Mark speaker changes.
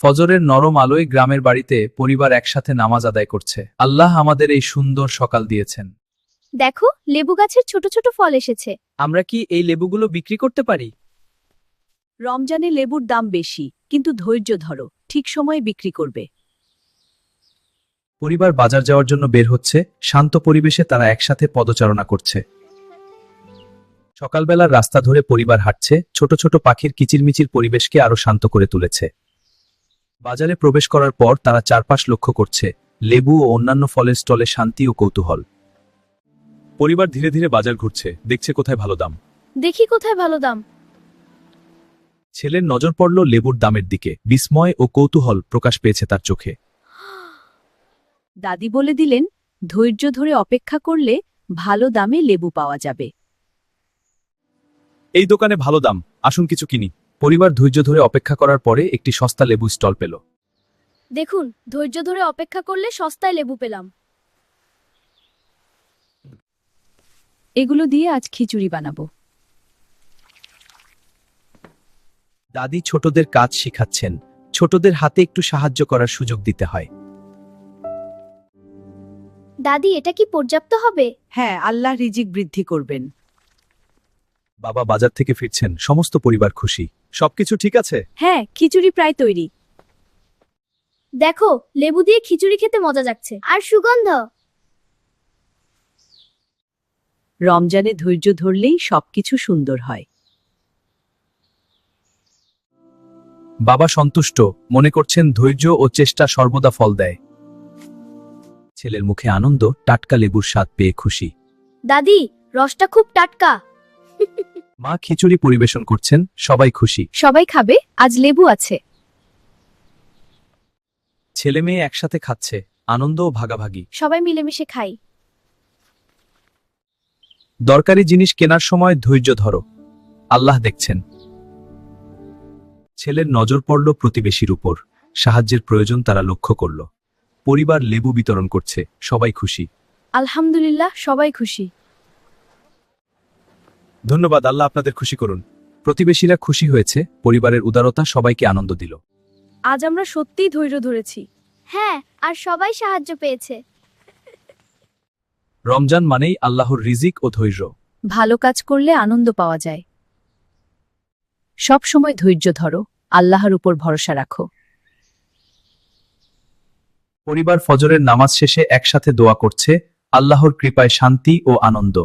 Speaker 1: ফজরের নরম আলোয় গ্রামের বাড়িতে পরিবার একসাথে নামাজ আদায় করছে। আল্লাহ আমাদের এই সুন্দর সকাল দিয়েছেন।
Speaker 2: দেখো, লেবু গাছের ছোট ছোট ফল এসেছে।
Speaker 3: আমরা কি এই লেবুগুলো বিক্রি করতে পারি?
Speaker 4: রমজানে লেবুর দাম বেশি, কিন্তু ধৈর্য ধরো, ঠিক সময়ে বিক্রি করবে।
Speaker 1: পরিবার বাজার যাওয়ার জন্য বের হচ্ছে, শান্ত পরিবেশে তারা একসাথে পদচারণা করছে। সকালবেলার রাস্তা ধরে পরিবার হাঁটছে, ছোট ছোট পাখির কিচিরমিচির পরিবেশকে আরো শান্ত করে তুলেছে। বাজারে প্রবেশ করার পর তারা চারপাশ লক্ষ্য করছে, লেবু ও অন্যান্য ফলের স্টলে শান্তি ও কৌতূহল। পরিবার ধীরে ধীরে বাজার ঘুরছে, দেখছে কোথায় ভালো দাম।
Speaker 2: দেখি কোথায় ভালো দাম।
Speaker 1: ছেলের নজর পড়ল লেবুর দামের দিকে, বিস্ময় ও কৌতূহল প্রকাশ পেয়েছে তার চোখে।
Speaker 4: দাদি বলে দিলেন, ধৈর্য ধরে অপেক্ষা করলে ভালো দামে লেবু পাওয়া যাবে।
Speaker 1: এই দোকানে ভালো দাম, আসুন কিছু কিনি। পরিবার ধৈর্য ধরে অপেক্ষা করার পরে একটি সস্তা লেবু স্টল পেল।
Speaker 2: দেখুন, ধৈর্য ধরে অপেক্ষা করলে সস্তায় লেবু পেলাম।
Speaker 4: এগুলো দিয়ে আজ খিচুড়ি বানাবো।
Speaker 1: দাদি ছোটদের কাজ শিখাচ্ছেন, ছোটদের হাতে একটু সাহায্য করার সুযোগ দিতে হয়।
Speaker 2: দাদি, এটা কি পর্যাপ্ত হবে?
Speaker 4: হ্যাঁ, আল্লাহ রিজিক বৃদ্ধি করবেন।
Speaker 1: বাবা বাজার থেকে ফিরছেন, সমস্ত পরিবার খুশি। সবকিছু ঠিক আছে?
Speaker 4: হ্যাঁ, খিচুড়ি প্রায় তৈরি।
Speaker 2: দেখো, লেবু দিয়ে খিচুড়ি খেতে মজা যাচ্ছে, আর সুগন্ধ।
Speaker 4: রমজানে ধৈর্য ধরলেই সবকিছু সুন্দর হয়।
Speaker 1: বাবা সন্তুষ্ট, মনে করছেন ধৈর্য ও চেষ্টা সর্বদা ফল দেয়। ছেলের মুখে আনন্দ, টাটকা লেবুর স্বাদ পেয়ে খুশি।
Speaker 2: দাদি, রসটা খুব টাটকা।
Speaker 1: মা খিচুড়ি পরিবেশন করছেন, সবাই খুশি।
Speaker 2: সবাই খাবে, আজ লেবু আছে।
Speaker 1: ছেলে মেয়ে একসাথে খাচ্ছে, আনন্দ ও ভাগাভাগি।
Speaker 2: সবাই মিলেমিশে খাই।
Speaker 1: দরকারি জিনিস কেনার সময় ধৈর্য ধরো, আল্লাহ দেখছেন। ছেলের নজর পড়ল প্রতিবেশীর উপর, সাহায্যের প্রয়োজন তারা লক্ষ্য করল। পরিবার লেবু বিতরণ করছে, সবাই খুশি।
Speaker 2: আলহামদুলিল্লাহ, সবাই খুশি।
Speaker 1: ধন্যবাদ, আল্লাহ আপনাদের খুশি করুন। প্রতিবেশীরা খুশি হয়েছে, পরিবারের উদারতা সবাইকে আনন্দ দিল।
Speaker 2: আজ আমরা সত্যিই ধৈর্য ধরেছি। হ্যাঁ, আর সবাই সাহায্য পেয়েছে।
Speaker 1: রমজান মানেই আল্লাহর রিজিক ও ধৈর্য।
Speaker 4: ভালো কাজ করলে আনন্দ পাওয়া যায়। সব সময় ধৈর্য ধরো, আল্লাহর উপর ভরসা রাখো।
Speaker 1: পরিবার ফজরের নামাজ শেষে একসাথে দোয়া করছে, আল্লাহর কৃপায় শান্তি ও আনন্দ।